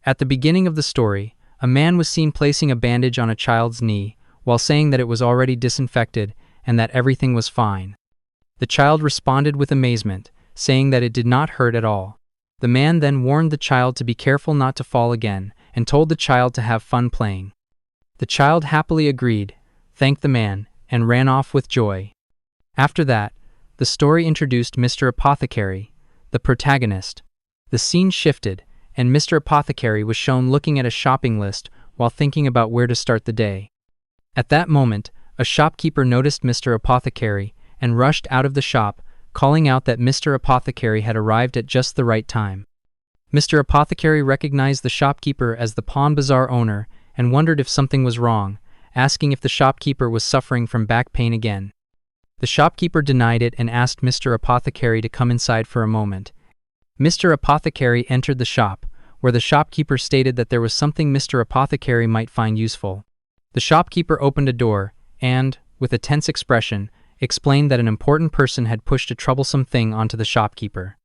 At the beginning of the story, a man was seen placing a bandage on a child's knee, while saying that it was already disinfected and that everything was fine. The child responded with amazement, saying that it did not hurt at all. The man then warned the child to be careful not to fall again, and told the child to have fun playing. The child happily agreed, thanked the man, and ran off with joy. After that, the story introduced Mr. Apothecary, the protagonist. The scene shifted, and Mr. Apothecary was shown looking at a shopping list while thinking about where to start the day. At that moment, a shopkeeper noticed Mr. Apothecary and rushed out of the shop, calling out that Mr. Apothecary had arrived at just the right time. Mr. Apothecary recognized the shopkeeper as the pawn bazaar owner and wondered if something was wrong, asking if the shopkeeper was suffering from back pain again. The shopkeeper denied it and asked Mr. Apothecary to come inside for a moment. Mr. Apothecary entered the shop, where the shopkeeper stated that there was something Mr. Apothecary might find useful. The shopkeeper opened a door and, with a tense expression, explained that an important person had pushed a troublesome thing onto the shopkeeper.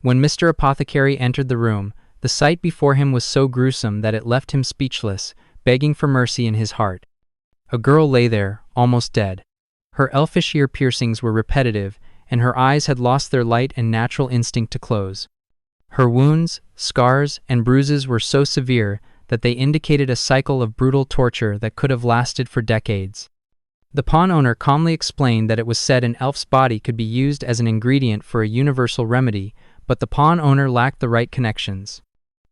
When Mr. Apothecary entered the room, the sight before him was so gruesome that it left him speechless, begging for mercy in his heart. A girl lay there, almost dead. Her elfish ear piercings were repetitive, and her eyes had lost their light and natural instinct to close. Her wounds, scars, and bruises were so severe that they indicated a cycle of brutal torture that could have lasted for decades. The pawn owner calmly explained that it was said an elf's body could be used as an ingredient for a universal remedy, but the pawn owner lacked the right connections.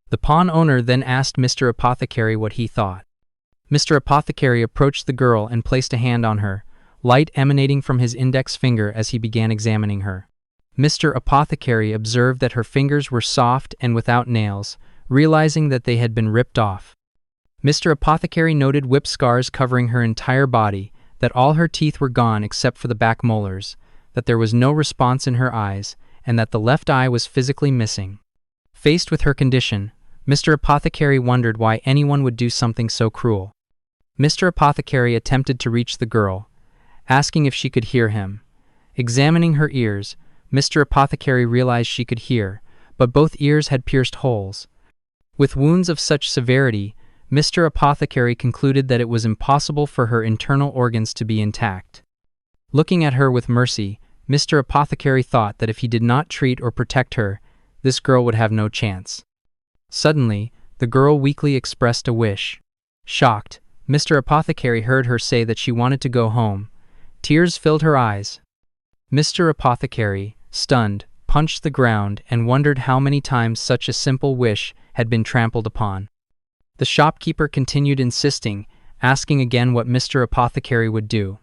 The pawn owner then asked Mr. Apothecary what he thought. Mr. Apothecary approached the girl and placed a hand on her, light emanating from his index finger as he began examining her. Mr. Apothecary observed that her fingers were soft and without nails, realizing that they had been ripped off. Mr. Apothecary noted whip scars covering her entire body, that all her teeth were gone except for the back molars, that there was no response in her eyes, and that the left eye was physically missing. Faced with her condition, Mr. Apothecary wondered why anyone would do something so cruel. Mr. Apothecary attempted to reach the girl, asking if she could hear him. Examining her ears, Mr. Apothecary realized she could hear, but both ears had pierced holes. With wounds of such severity, Mr. Apothecary concluded that it was impossible for her internal organs to be intact. Looking at her with mercy, Mr. Apothecary thought that if he did not treat or protect her, this girl would have no chance. Suddenly, the girl weakly expressed a wish. Shocked, Mr. Apothecary heard her say that she wanted to go home. Tears filled her eyes. Mr. Apothecary, stunned, punched the ground and wondered how many times such a simple wish had been trampled upon. The shopkeeper continued insisting, asking again what Mr. Apothecary would do.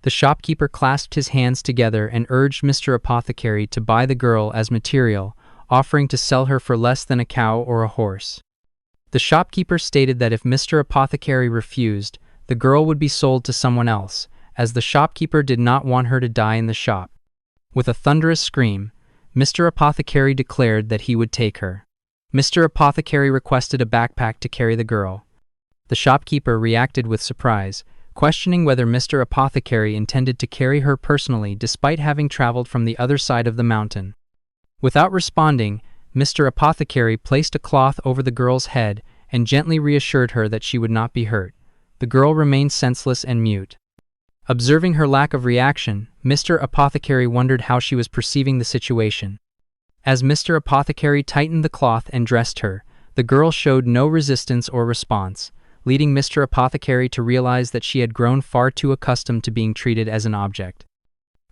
The shopkeeper clasped his hands together and urged Mr. Apothecary to buy the girl as material, offering to sell her for less than a cow or a horse. The shopkeeper stated that if Mr. Apothecary refused, the girl would be sold to someone else, as the shopkeeper did not want her to die in the shop. With a thunderous scream, Mr. Apothecary declared that he would take her. Mr. Apothecary requested a backpack to carry the girl. The shopkeeper reacted with surprise, questioning whether Mr. Apothecary intended to carry her personally despite having traveled from the other side of the mountain. Without responding, Mr. Apothecary placed a cloth over the girl's head and gently reassured her that she would not be hurt. The girl remained senseless and mute. Observing her lack of reaction, Mr. Apothecary wondered how she was perceiving the situation. As Mr. Apothecary tightened the cloth and dressed her, the girl showed no resistance or response, leading Mr. Apothecary to realize that she had grown far too accustomed to being treated as an object.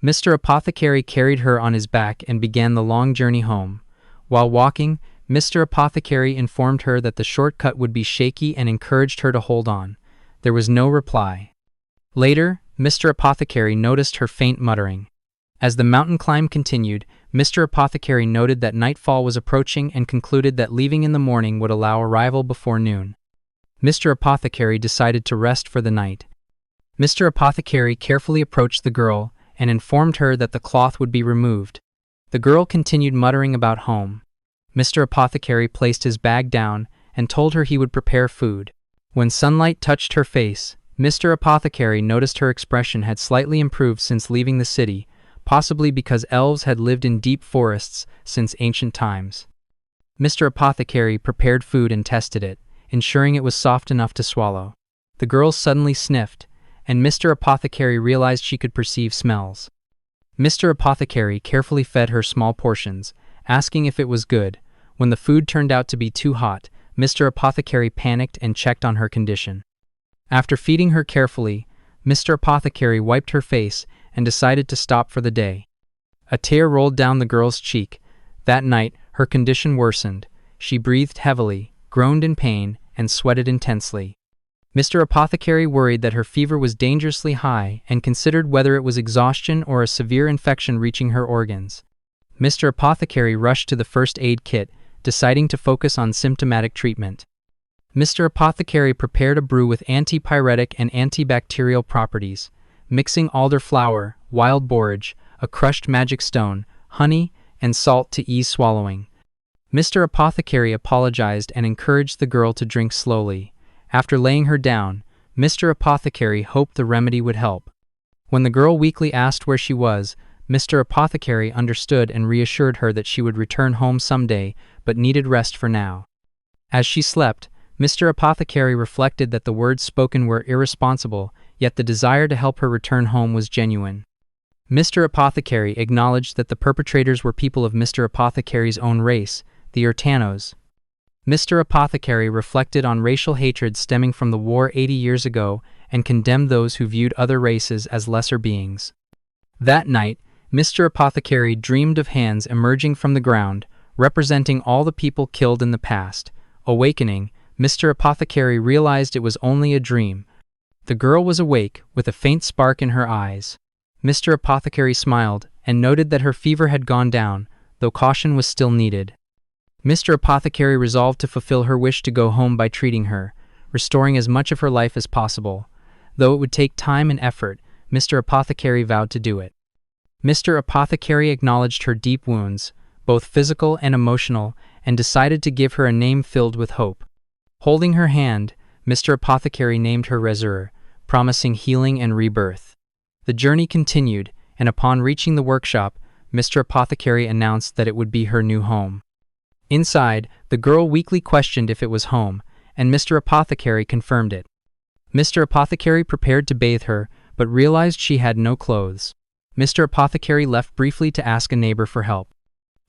Mr. Apothecary carried her on his back and began the long journey home. While walking, Mr. Apothecary informed her that the shortcut would be shaky and encouraged her to hold on. There was no reply. Later, Mr. Apothecary noticed her faint muttering. As the mountain climb continued, Mr. Apothecary noted that nightfall was approaching and concluded that leaving in the morning would allow arrival before noon. Mr. Apothecary decided to rest for the night. Mr. Apothecary carefully approached the girl and informed her that the cloth would be removed. The girl continued muttering about home. Mr. Apothecary placed his bag down and told her he would prepare food. When sunlight touched her face, Mr. Apothecary noticed her expression had slightly improved since leaving the city, possibly because elves had lived in deep forests since ancient times. Mr. Apothecary prepared food and tested it, ensuring it was soft enough to swallow. The girl suddenly sniffed, and Mr. Apothecary realized she could perceive smells. Mr. Apothecary carefully fed her small portions, asking if it was good. When the food turned out to be too hot, Mr. Apothecary panicked and checked on her condition. After feeding her carefully, Mr. Apothecary wiped her face and decided to stop for the day. A tear rolled down the girl's cheek. That night, her condition worsened. She breathed heavily, groaned in pain, and sweated intensely. Mr. Apothecary worried that her fever was dangerously high and considered whether it was exhaustion or a severe infection reaching her organs. Mr. Apothecary rushed to the first aid kit, deciding to focus on symptomatic treatment. Mr. Apothecary prepared a brew with antipyretic and antibacterial properties, mixing elderflower, wild borage, a crushed magic stone, honey, and salt to ease swallowing. Mr. Apothecary apologized and encouraged the girl to drink slowly. After laying her down, Mr. Apothecary hoped the remedy would help. When the girl weakly asked where she was, Mr. Apothecary understood and reassured her that she would return home someday, but needed rest for now. As she slept, Mr. Apothecary reflected that the words spoken were irresponsible, yet the desire to help her return home was genuine. Mr. Apothecary acknowledged that the perpetrators were people of Mr. Apothecary's own race, the Urtanos. Mr. Apothecary reflected on racial hatred stemming from the war 80 years ago and condemned those who viewed other races as lesser beings. That night, Mr. Apothecary dreamed of hands emerging from the ground, representing all the people killed in the past. Awakening, Mr. Apothecary realized it was only a dream. The girl was awake, with a faint spark in her eyes. Mr. Apothecary smiled and noted that her fever had gone down, though caution was still needed. Mr. Apothecary resolved to fulfill her wish to go home by treating her, restoring as much of her life as possible. Though it would take time and effort, Mr. Apothecary vowed to do it. Mr. Apothecary acknowledged her deep wounds, both physical and emotional, and decided to give her a name filled with hope. Holding her hand, Mr. Apothecary named her Rezur, promising healing and rebirth. The journey continued, and upon reaching the workshop, Mr. Apothecary announced that it would be her new home. Inside, the girl weakly questioned if it was home, and Mr. Apothecary confirmed it. Mr. Apothecary prepared to bathe her, but realized she had no clothes. Mr. Apothecary left briefly to ask a neighbor for help.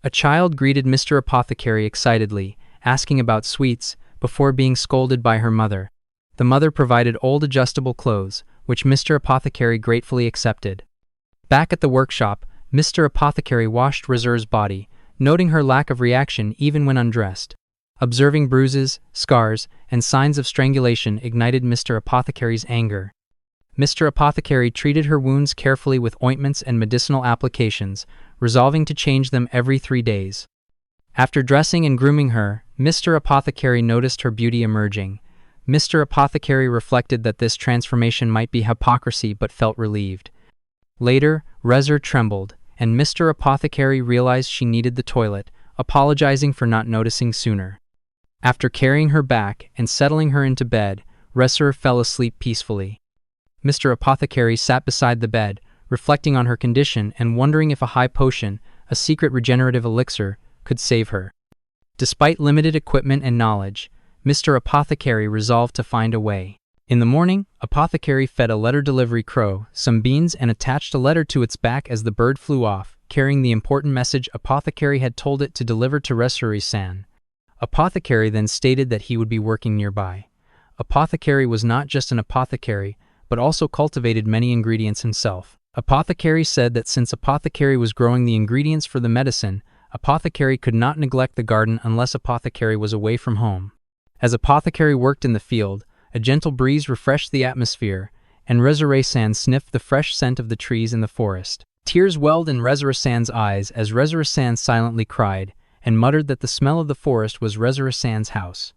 A child greeted Mr. Apothecary excitedly, asking about sweets, before being scolded by her mother. The mother provided old adjustable clothes, which Mr. Apothecary gratefully accepted. Back at the workshop, Mr. Apothecary washed Rezur's body, noting her lack of reaction even when undressed. Observing bruises, scars, and signs of strangulation ignited Mr. Apothecary's anger. Mr. Apothecary treated her wounds carefully with ointments and medicinal applications, resolving to change them every 3 days. After dressing and grooming her, Mr. Apothecary noticed her beauty emerging. Mr. Apothecary reflected that this transformation might be hypocrisy but felt relieved. Later, Rezur trembled, and Mr. Apothecary realized she needed the toilet, apologizing for not noticing sooner. After carrying her back and settling her into bed, Rezur fell asleep peacefully. Mr. Apothecary sat beside the bed, reflecting on her condition and wondering if a high potion, a secret regenerative elixir, could save her. Despite limited equipment and knowledge, Mr. Apothecary resolved to find a way. In the morning, Apothecary fed a letter delivery crow some beans and attached a letter to its back as the bird flew off, carrying the important message Apothecary had told it to deliver to Rezur-san. Apothecary then stated that he would be working nearby. Apothecary was not just an apothecary, but also cultivated many ingredients himself. Apothecary said that since Apothecary was growing the ingredients for the medicine, Apothecary could not neglect the garden unless Apothecary was away from home. As Apothecary worked in the field, a gentle breeze refreshed the atmosphere, and Rezur-san sniffed the fresh scent of the trees in the forest. Tears welled in Rezur-san's eyes as Rezur-san silently cried, and muttered that the smell of the forest was Rezur-san's house.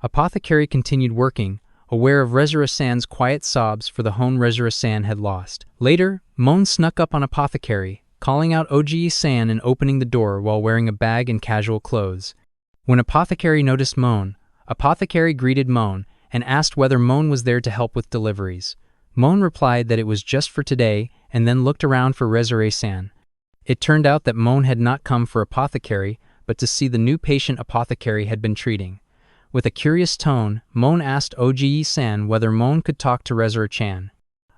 Apothecary continued working, aware of Rezur-san's quiet sobs for the home Rezur-san had lost. Later, Moan snuck up on Apothecary, calling out Oji-san and opening the door while wearing a bag and casual clothes. When Apothecary noticed Moan, Apothecary greeted Moan and asked whether Moan was there to help with deliveries. Moan replied that it was just for today and then looked around for Rezur-san. It turned out that Moan had not come for Apothecary, but to see the new patient apothecary had been treating. With a curious tone, Mon asked Oji-san whether Mon could talk to Rezura-chan.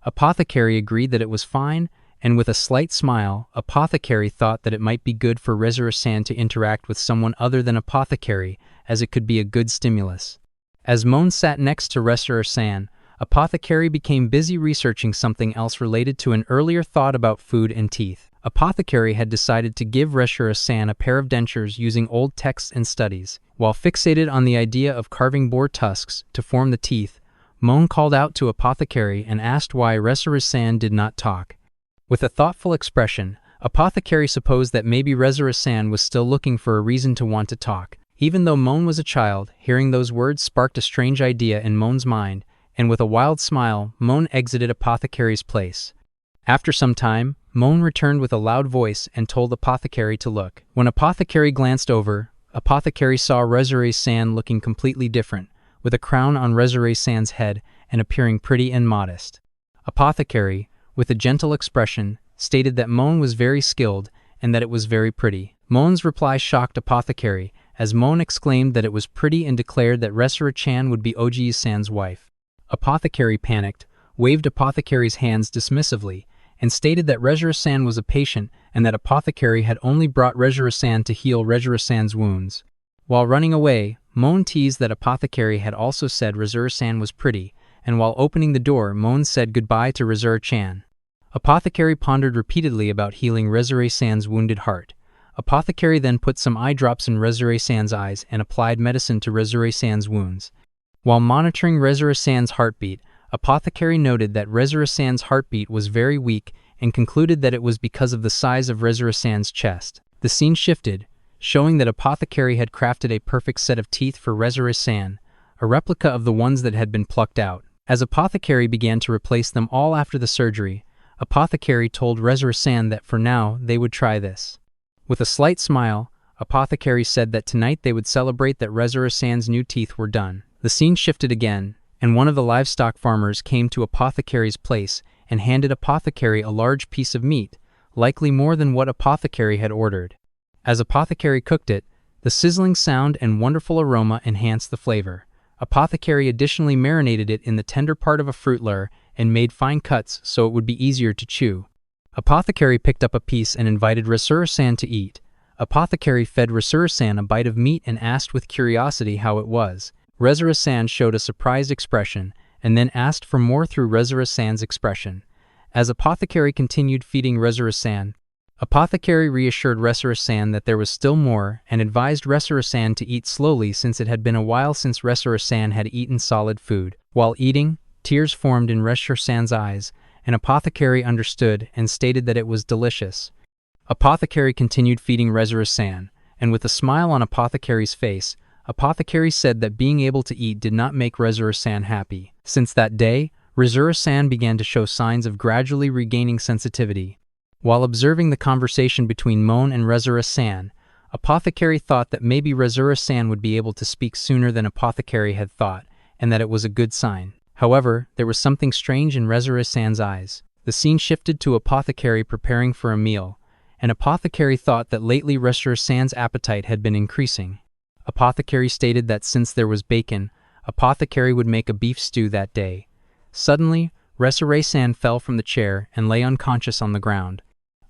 Apothecary agreed that it was fine, and with a slight smile, Apothecary thought that it might be good for Rezura-san to interact with someone other than Apothecary, as it could be a good stimulus. As Mon sat next to Rezura-san, Apothecary became busy researching something else related to an earlier thought about food and teeth. Apothecary had decided to give Rezura-san a pair of dentures using old texts and studies. While fixated on the idea of carving boar tusks to form the teeth, Mon called out to Apothecary and asked why Rezura-san did not talk. With a thoughtful expression, Apothecary supposed that maybe Rezura-san was still looking for a reason to want to talk. Even though Mon was a child, hearing those words sparked a strange idea in Mon's mind, and with a wild smile, Mon exited Apothecary's place. After some time, Mon returned with a loud voice and told Apothecary to look. When Apothecary glanced over, Apothecary saw Rezura-san looking completely different, with a crown on Rezura-san's head and appearing pretty and modest. Apothecary, with a gentle expression, stated that Mon was very skilled and that it was very pretty. Mon's reply shocked Apothecary, as Mon exclaimed that it was pretty and declared that Rezura-chan would be Oji-san's wife. Apothecary panicked, waved Apothecary's hands dismissively, and stated that Rezura-san was a patient and that Apothecary had only brought Rezura-san to heal Rezura-san's wounds. While running away, Mon teased that Apothecary had also said Rezura-san was pretty, and while opening the door, Mon said goodbye to Rezura-chan. Apothecary pondered repeatedly about healing Rezura-san's wounded heart. Apothecary then put some eye drops in Rezura-san's eyes and applied medicine to Rezura-san's wounds. While monitoring Rezura-san's heartbeat, Apothecary noted that Rezura-san's heartbeat was very weak and concluded that it was because of the size of Rezura-san's chest. The scene shifted, showing that Apothecary had crafted a perfect set of teeth for Rezura-san, a replica of the ones that had been plucked out. As Apothecary began to replace them all after the surgery, Apothecary told Rezura-san that for now they would try this. With a slight smile, Apothecary said that tonight they would celebrate that Rezura-san's new teeth were done. The scene shifted again, and one of the livestock farmers came to Apothecary's place and handed Apothecary a large piece of meat, likely more than what Apothecary had ordered. As Apothecary cooked it, the sizzling sound and wonderful aroma enhanced the flavor. Apothecary additionally marinated it in the tender part of a fruit lure and made fine cuts so it would be easier to chew. Apothecary picked up a piece and invited Rezura-san to eat. Apothecary fed Rezura-san a bite of meat and asked with curiosity how it was. Rezura-san showed a surprised expression and then asked for more through Rezura-san's expression. As Apothecary continued feeding Rezura-san, Apothecary reassured Rezura-san that there was still more and advised Rezura-san to eat slowly since it had been a while since Rezura-san had eaten solid food. While eating, tears formed in Rezura-san's eyes, and Apothecary understood and stated that it was delicious. Apothecary continued feeding Rezura-san, and with a smile on Apothecary's face, Apothecary said that being able to eat did not make Rezura-san happy. Since that day, Rezura-san began to show signs of gradually regaining sensitivity. While observing the conversation between Mon and Rezura-san, Apothecary thought that maybe Rezura-san would be able to speak sooner than Apothecary had thought, and that it was a good sign. However, there was something strange in Rezura-san's eyes. The scene shifted to Apothecary preparing for a meal, and Apothecary thought that lately Rezura-san's appetite had been increasing. Apothecary stated that since there was bacon, Apothecary would make a beef stew that day. Suddenly, Rezura-san fell from the chair and lay unconscious on the ground.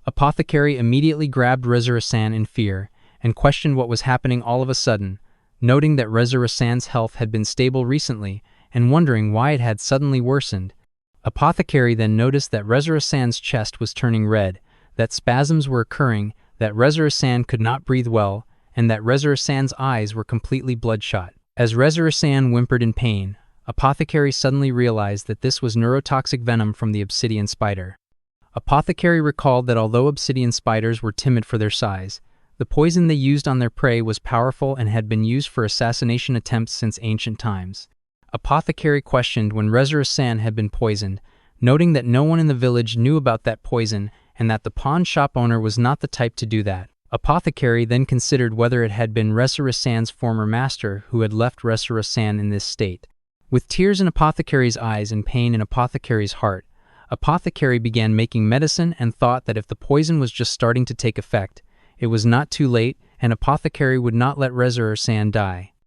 Apothecary immediately grabbed Rezura-san in fear and questioned what was happening all of a sudden, noting that Rezura-san's health had been stable recently and wondering why it had suddenly worsened. Apothecary then noticed that Rezura-san's chest was turning red, that spasms were occurring, that Rezura-san could not breathe well, and that Rezura-san's eyes were completely bloodshot. As Rezura-san whimpered in pain, Apothecary suddenly realized that this was neurotoxic venom from the obsidian spider. Apothecary recalled that although obsidian spiders were timid for their size, the poison they used on their prey was powerful and had been used for assassination attempts since ancient times. Apothecary questioned when Rezura-san had been poisoned, noting that no one in the village knew about that poison and that the pawn shop owner was not the type to do that. Apothecary then considered whether it had been Rezura-san's former master who had left Rezura-san in this state. With tears in Apothecary's eyes and pain in Apothecary's heart, Apothecary began making medicine and thought that if the poison was just starting to take effect, it was not too late and Apothecary would not let Rezurer-san die.